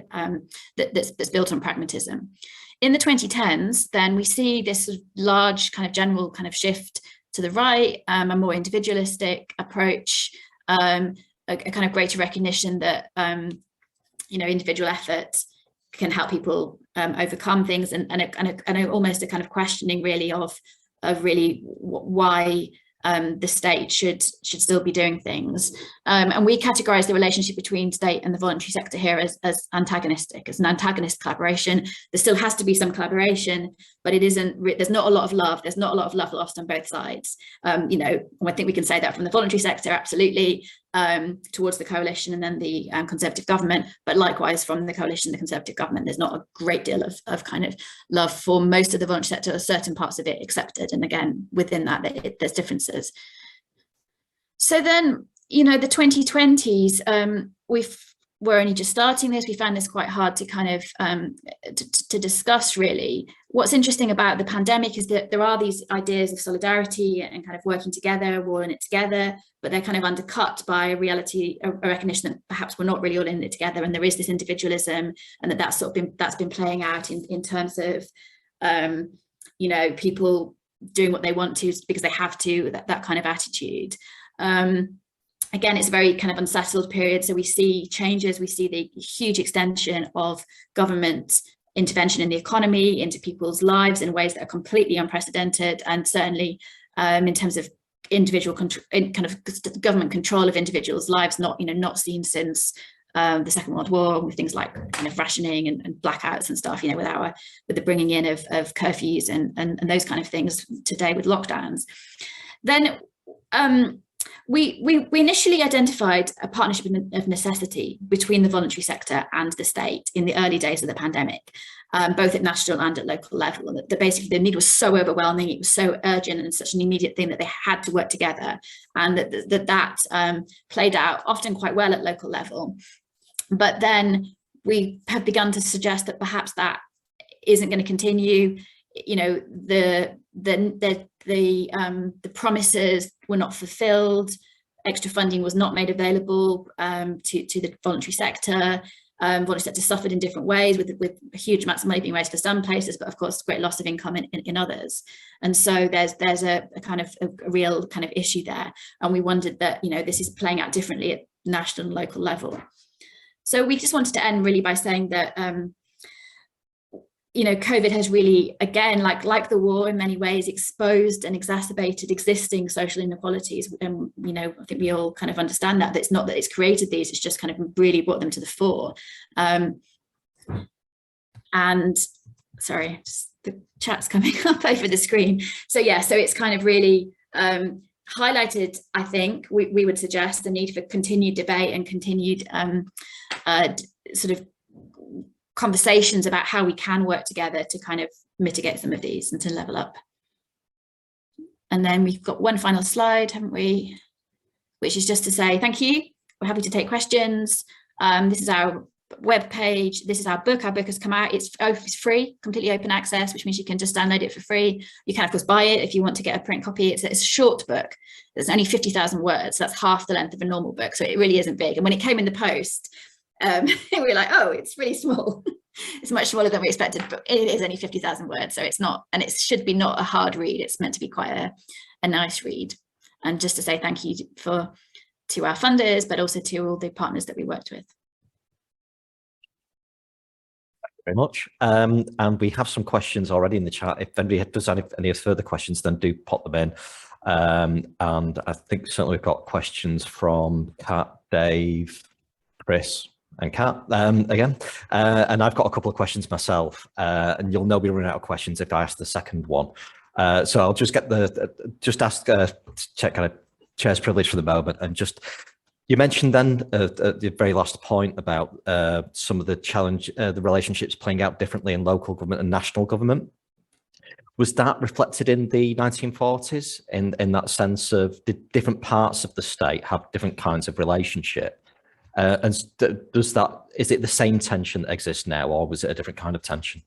that's built on pragmatism. In the 2010s, then we see this sort of large kind of general kind of shift to the right, a more individualistic approach, a kind of greater recognition that you know, individual effort can help people overcome things, and almost a kind of questioning really of really why the state should still be doing things. And we categorize the relationship between state and the voluntary sector here as antagonistic, as an antagonist collaboration. There still has to be some collaboration, but it isn't, there's not a lot of love. There's not a lot of love lost on both sides. You know, I think we can say that from the voluntary sector, absolutely, towards the coalition and then the Conservative government, but likewise from the coalition, the Conservative government, there's not a great deal of kind of love for most of the voluntary sector, or certain parts of it accepted. And again, within that, there's differences. So then, you know, the 2020s, we're only just starting this. We found this quite hard to kind of to discuss, really. What's interesting about the pandemic is that there are these ideas of solidarity and kind of working together, we're all in it together, but they're kind of undercut by a reality, a recognition that perhaps we're not really all in it together, and there is this individualism, and that's been playing out in terms of you know, people doing what they want to because they have to, that kind of attitude. Again, it's a very kind of unsettled period. So we see changes, we see the huge extension of government intervention in the economy, into people's lives in ways that are completely unprecedented, and certainly in terms of individual kind of government control of individuals' lives, not seen since the Second World War, with things like kind of rationing and blackouts and stuff, you know, with the bringing in of curfews and those kind of things today with lockdowns. Then we initially identified a partnership of necessity between the voluntary sector and the state in the early days of the pandemic, both at national and at local level. And that basically the need was so overwhelming, it was so urgent and such an immediate thing that they had to work together, and that played out often quite well at local level. But then we have begun to suggest that perhaps that isn't going to continue. You know, the promises were not fulfilled. Extra funding was not made available to the voluntary sector. Voluntary sector suffered in different ways, with huge amounts of money being raised for some places, but of course great loss of income in others. And so there's a kind of a real kind of issue there. And we wondered that, you know, this is playing out differently at national and local level. So we just wanted to end really by saying that you know, COVID has really, again, like the war in many ways, exposed and exacerbated existing social inequalities. And, you know, I think we all kind of understand that it's not that it's created these, it's just kind of really brought them to the fore. And sorry, just the chat's coming up over the screen. So yeah, so it's kind of really highlighted, I think, we would suggest the need for continued debate and continued sort of conversations about how we can work together to kind of mitigate some of these and to level up. And then we've got one final slide, haven't we? Which is just to say thank you. We're happy to take questions. This is our webpage. This is our book. Our book has come out. It's free, completely open access, which means you can just download it for free. You can, of course, buy it if you want to get a print copy. It's a short book. There's only 50,000 words. So that's half the length of a normal book. So it really isn't big. And when it came in the post, we were like, oh, it's really small. It's much smaller than we expected, but it is only 50,000 words. So it's not, and it should be not a hard read. It's meant to be quite a nice read. And just to say thank you to our funders, but also to all the partners that we worked with. Very much. And we have some questions already in the chat. If anybody does any further questions, then do pop them in. And I think certainly we've got questions from Kat, Dave, Chris and Kat again. And I've got a couple of questions myself, and you'll know we run out of questions if I ask the second one. So I'll just get ask check kind of chair's privilege for the moment, and just, you mentioned then at the very last point about some of the the relationships playing out differently in local government and national government. Was that reflected in the 1940s in that sense of the different parts of the state have different kinds of relationship? And is it the same tension that exists now, or was it a different kind of tension?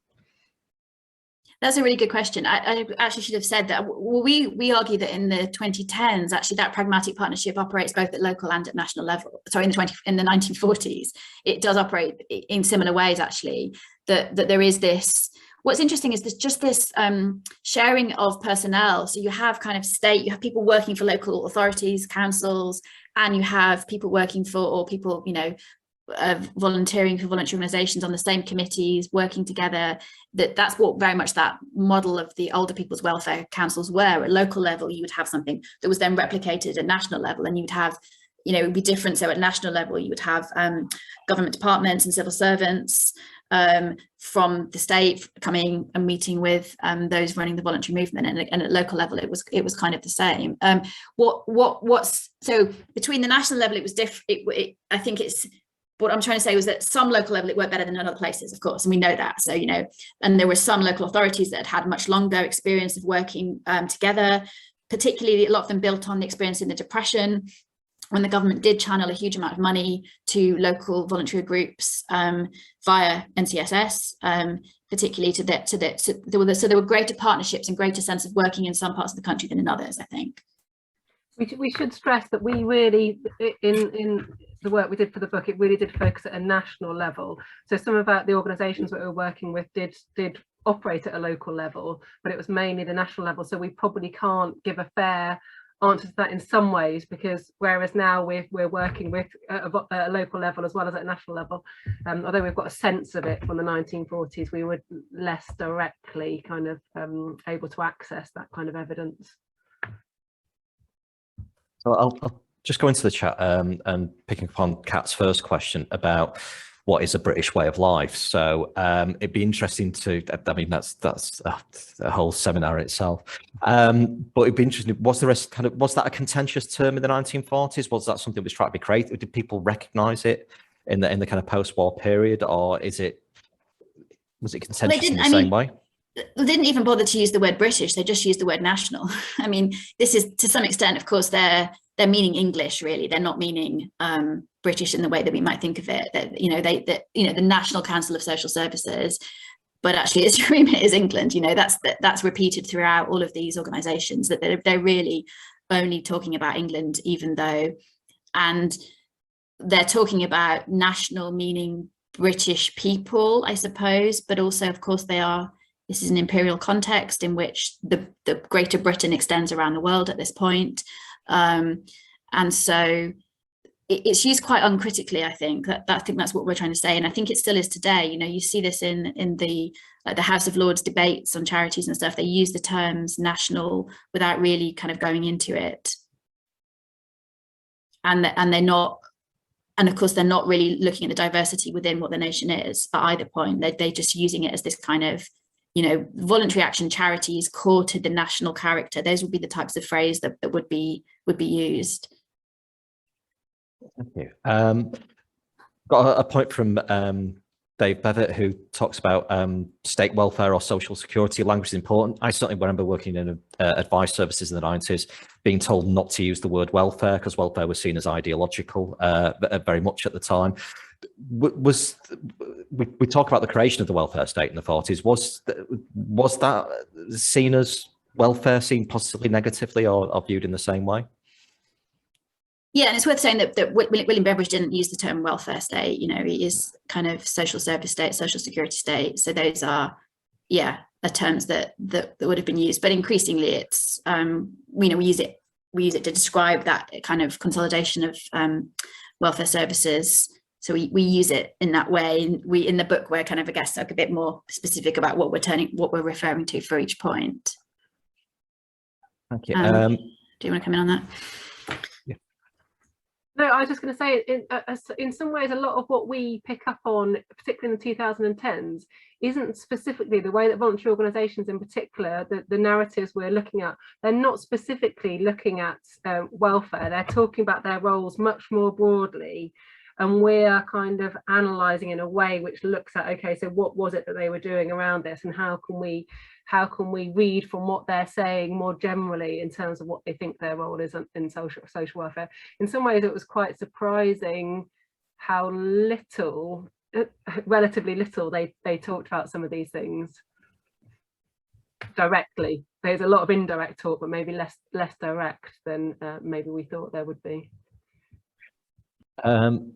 That's a really good question. I actually should have said that. Well, we argue that in the 2010s, actually, that pragmatic partnership operates both at local and at national level. Sorry, in the 1940s, it does operate in similar ways, actually. That there is this. What's interesting is this sharing of personnel. So you have kind of state, you have people working for local authorities, councils, and you have people working for, or people, you know, volunteering for voluntary organisations on the same committees, working together. That's what very much that model of the older people's welfare councils were. At local level, you would have something that was then replicated at national level, and you would have, you know, it would be different. So at national level, you would have government departments and civil servants from the state coming and meeting with those running the voluntary movement, and at local level it was kind of the same. What's so between the national level it was different. I think it's what I'm trying to say was that some local level it worked better than in other places, of course, and we know that. So, you know, and there were some local authorities that had much longer experience of working together, particularly a lot of them built on the experience in the Depression, when the government did channel a huge amount of money to local voluntary groups via NCSS, particularly so there were greater partnerships and greater sense of working in some parts of the country than in others, I think. We should stress that we really, in the work we did for the book, it really did focus at a national level. So some of the organisations that we were working with did operate at a local level, but it was mainly the national level. So we probably can't give a fair answer to that in some ways, because whereas now we're working with at a local level as well as at a national level, although we've got a sense of it from the 1940s, we were less directly kind of able to access that kind of evidence. So I'll just go into the chat and picking up on Kat's first question about what is a British way of life. So it'd be interesting to, I mean, that's a whole seminar itself. But it'd be interesting, was that a contentious term in the 1940s? Was that something that was trying to be created? Did people recognise it in the kind of post-war period, or was it contentious in the same way? They didn't even bother to use the word British, they just used the word national. I mean, this is to some extent, of course, they're meaning English, really. They're not meaning British in the way that we might think of it. That, you know, the National Council of Social Services, but actually its remit is England. You know, that's repeated throughout all of these organisations, that they're really only talking about England, even though, and they're talking about national meaning British people, I suppose, but also, of course, this is an imperial context in which the Greater Britain extends around the world at this point. And so it's used quite uncritically, I think. I think that's what we're trying to say. And I think it still is today. You know, you see this in the House of Lords debates on charities and stuff. They use the terms national without really kind of going into it. And they're not, and of course, they're not really looking at the diversity within what the nation is at either point. They're just using it as this kind of, you know, voluntary action charities core to the national character. Those would be the types of phrase that would be used. Thank you. Got a point from Dave Bevitt, who talks about state welfare or social security. Language is important. I certainly remember working in advice services in the 90s, being told not to use the word welfare because welfare was seen as ideological very much at the time. We talk about the creation of the welfare state in the 40s. Was that seen as welfare, seen positively, negatively, or viewed in the same way? Yeah, and it's worth saying that William Beveridge didn't use the term welfare state. You know, he is kind of social service state, social security state. So those are, are terms that would have been used. But increasingly, it's we use it to describe that kind of consolidation of welfare services. So we use it in that way. And in the book, we're kind of, I guess, like a bit more specific about what we're referring to for each point. Thank you. Do you want to come in on that? Yeah. No, I was just going to say, in some ways, a lot of what we pick up on, particularly in the 2010s, isn't specifically the way that voluntary organisations in particular, the narratives we're looking at, they're not specifically looking at welfare. They're talking about their roles much more broadly. And we're kind of analysing in a way which looks at, okay, so what was it that they were doing around this, and how can we read from what they're saying more generally in terms of what they think their role is in social welfare. In some ways, it was quite surprising how little, relatively little, they talked about some of these things directly. There's a lot of indirect talk, but maybe less direct than maybe we thought there would be. And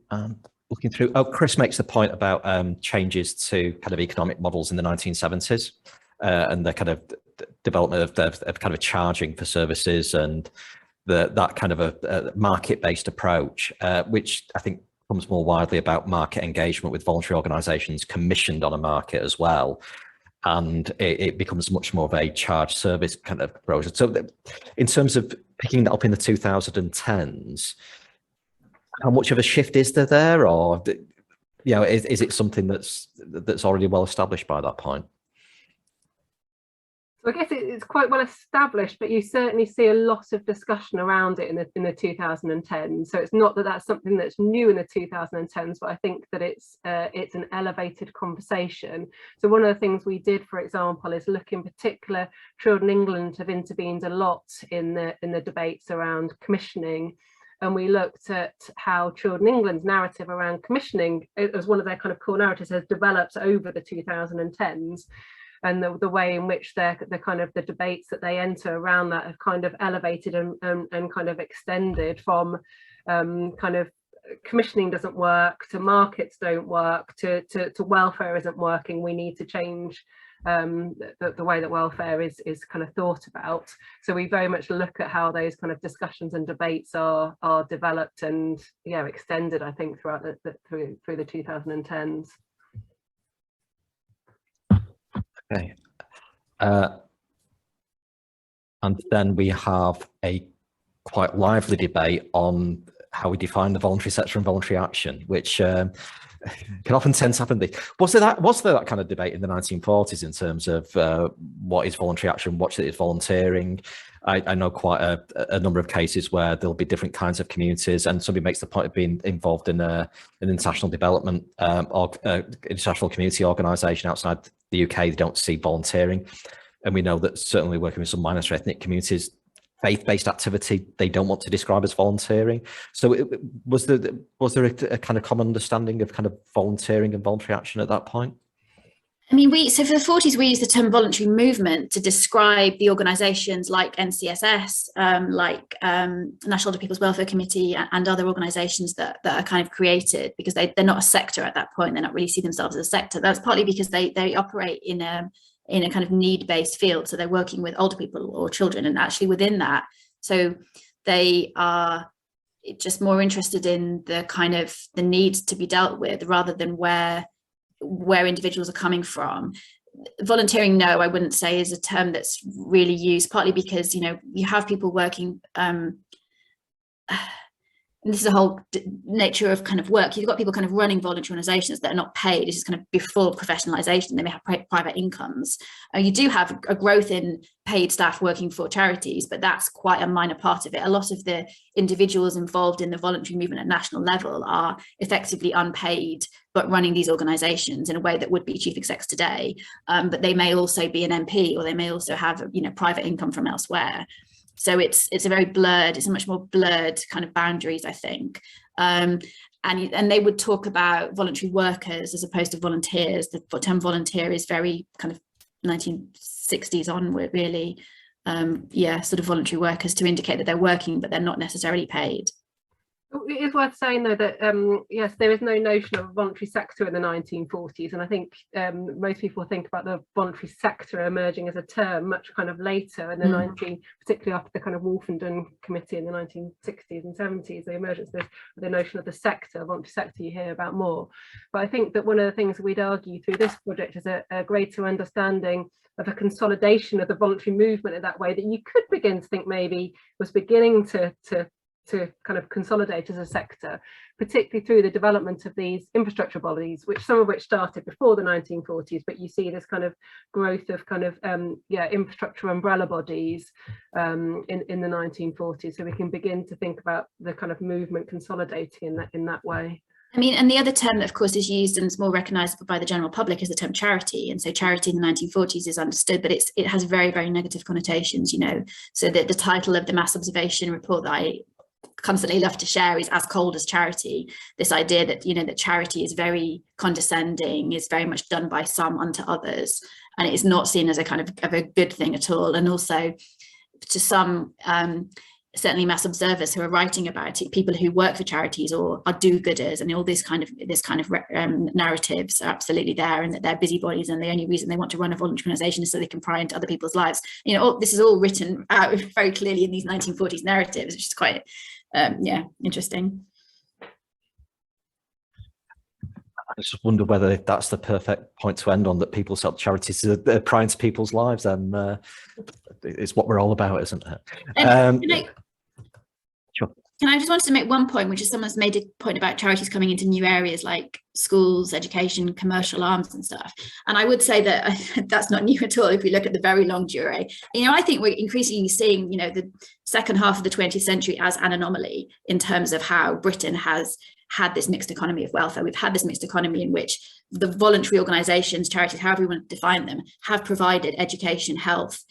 looking through, Chris makes the point about changes to kind of economic models in the 1970s and the kind of development of kind of charging for services and that kind of a market-based approach, which I think becomes more widely about market engagement with voluntary organisations commissioned on a market as well. And it becomes much more of a charged service kind of approach. So in terms of picking that up in the 2010s, how much of a shift is there? Or, you know, is it something that's already well established by that point? So I guess it's quite well established, but you certainly see a lot of discussion around it in the 2010s. So it's not that that's something that's new in the 2010s, but I think that it's an elevated conversation. So one of the things we did, for example, is look in particular. Children England have intervened a lot in the debates around commissioning. And we looked at how Children England's narrative around commissioning, as one of their kind of core narratives, has developed over the 2010s. And the way in which the debates that they enter around that have kind of elevated and kind of extended from kind of commissioning doesn't work to markets don't work to welfare isn't working. We need to change the way that welfare is kind of thought about. So we very much look at how those kind of discussions and debates are developed and extended, I think, throughout through the 2010s. Okay. And then we have a quite lively debate on how we define the voluntary sector and voluntary action, which can often tend to happen. Was there that kind of debate in the 1940s in terms of what is voluntary action, what is volunteering? I know quite a number of cases where there'll be different kinds of communities, and somebody makes the point of being involved in an international development or international community organisation outside the UK. They don't see volunteering, and we know that certainly working with some minority ethnic communities, faith-based activity they don't want to describe as volunteering. So was there a kind of common understanding of kind of volunteering and voluntary action at that point? I mean, so for the 40s, we used the term voluntary movement to describe the organisations like NCSS, like National Older People's Welfare Committee, and other organisations that are kind of created because they're not a sector at that point. They're not really see themselves as a sector. That's partly because they operate in a kind of need-based field. So they're working with older people or children, and actually within that, so they are just more interested in the kind of the needs to be dealt with rather than where individuals are coming from. Volunteering, no, I wouldn't say is a term that's really used, partly because, you know, you have people working, and this is a whole nature of kind of work. You've got people kind of running voluntary organisations that are not paid. It's just kind of before professionalisation. They may have private incomes. You do have a growth in paid staff working for charities, but that's quite a minor part of it. A lot of the individuals involved in the voluntary movement at national level are effectively unpaid, but running these organisations in a way that would be chief execs today. But they may also be an MP, or they may also have, you know, private income from elsewhere. So it's a very blurred, it's a much more blurred kind of boundaries, I think. And they would talk about voluntary workers as opposed to volunteers. The term volunteer is very kind of 1960s onward, really. Sort of voluntary workers to indicate that they're working, but they're not necessarily paid. It is worth saying, though, that yes, there is no notion of a voluntary sector in the 1940s, and I think most people think about the voluntary sector emerging as a term much kind of later in the particularly after the kind of Wolfenden Committee in the 1960s and 70s, the emergence of the notion of the sector, voluntary sector, you hear about more. But I think that one of the things we'd argue through this project is a greater understanding of a consolidation of the voluntary movement in that way, that you could begin to think maybe was beginning to kind of consolidate as a sector, particularly through the development of these infrastructure bodies, some of which started before the 1940s, but you see this kind of growth of kind of infrastructure umbrella bodies in the 1940s. So we can begin to think about the kind of movement consolidating in that way. I mean, and the other term that, of course, is used and is more recognisable by the general public is the term charity. And so charity in the 1940s is understood, but it has very, very negative connotations, you know. So that the title of the mass observation report that I constantly love to share is As Cold as Charity. This idea that, you know, that charity is very condescending, is very much done by some unto others, and it is not seen as a kind of a good thing at all. And also to some certainly mass observers who are writing about it, people who work for charities or are do-gooders, and all this kind of narratives are absolutely there, and that they're busybodies, and the only reason they want to run a voluntary organisation is so they can pry into other people's lives. You know, this is all written out very clearly in these 1940s narratives, which is quite interesting. I just wonder whether that's the perfect point to end on, that people sell charities are prying into people's lives, and it's what we're all about, isn't it? Sure. And I just wanted to make one point, which is someone's made a point about charities coming into new areas like schools, education, commercial arms and stuff. And I would say that that's not new at all if we look at the very long durée. I think we're increasingly seeing, the second half of the 20th century as an anomaly in terms of how Britain has had this mixed economy of welfare. We've had this mixed economy in which the voluntary organisations, charities, however you want to define them, have provided education, health,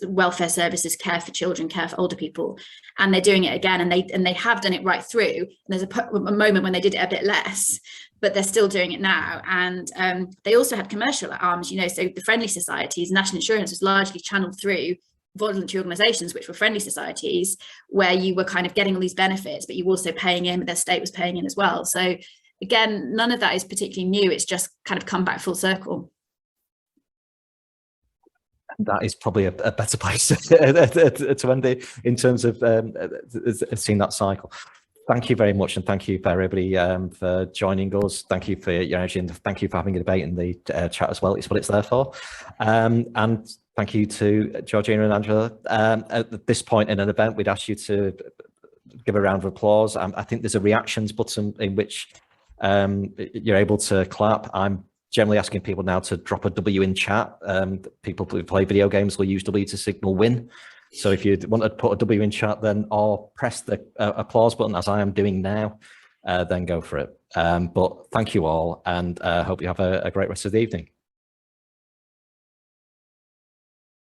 welfare services, care for children, care for older people, and they're doing it again, and they have done it right through. And there's a moment when they did it a bit less, but they're still doing it now. And they also had commercial arms, so the friendly societies, national insurance was largely channeled through voluntary organisations, which were friendly societies, where you were kind of getting all these benefits, but you were also paying in, but their state was paying in as well. So again, none of that is particularly new. It's just kind of come back full circle. That is probably a better place to end it in terms of seeing that cycle. Thank you very much, and thank you for everybody for joining us. Thank you for your energy, and thank you for having a debate in the chat as well. It's what it's there for. And thank you to Georgina and Angela. At this point in an event, we'd ask you to give a round of applause. I think there's a reactions button in which you're able to clap. I'm generally asking people now to drop a W in chat. People who play video games will use W to signal win. So if you want to put a W in chat, then or press the applause button, as I am doing now, then go for it. But thank you all, and hope you have a great rest of the evening.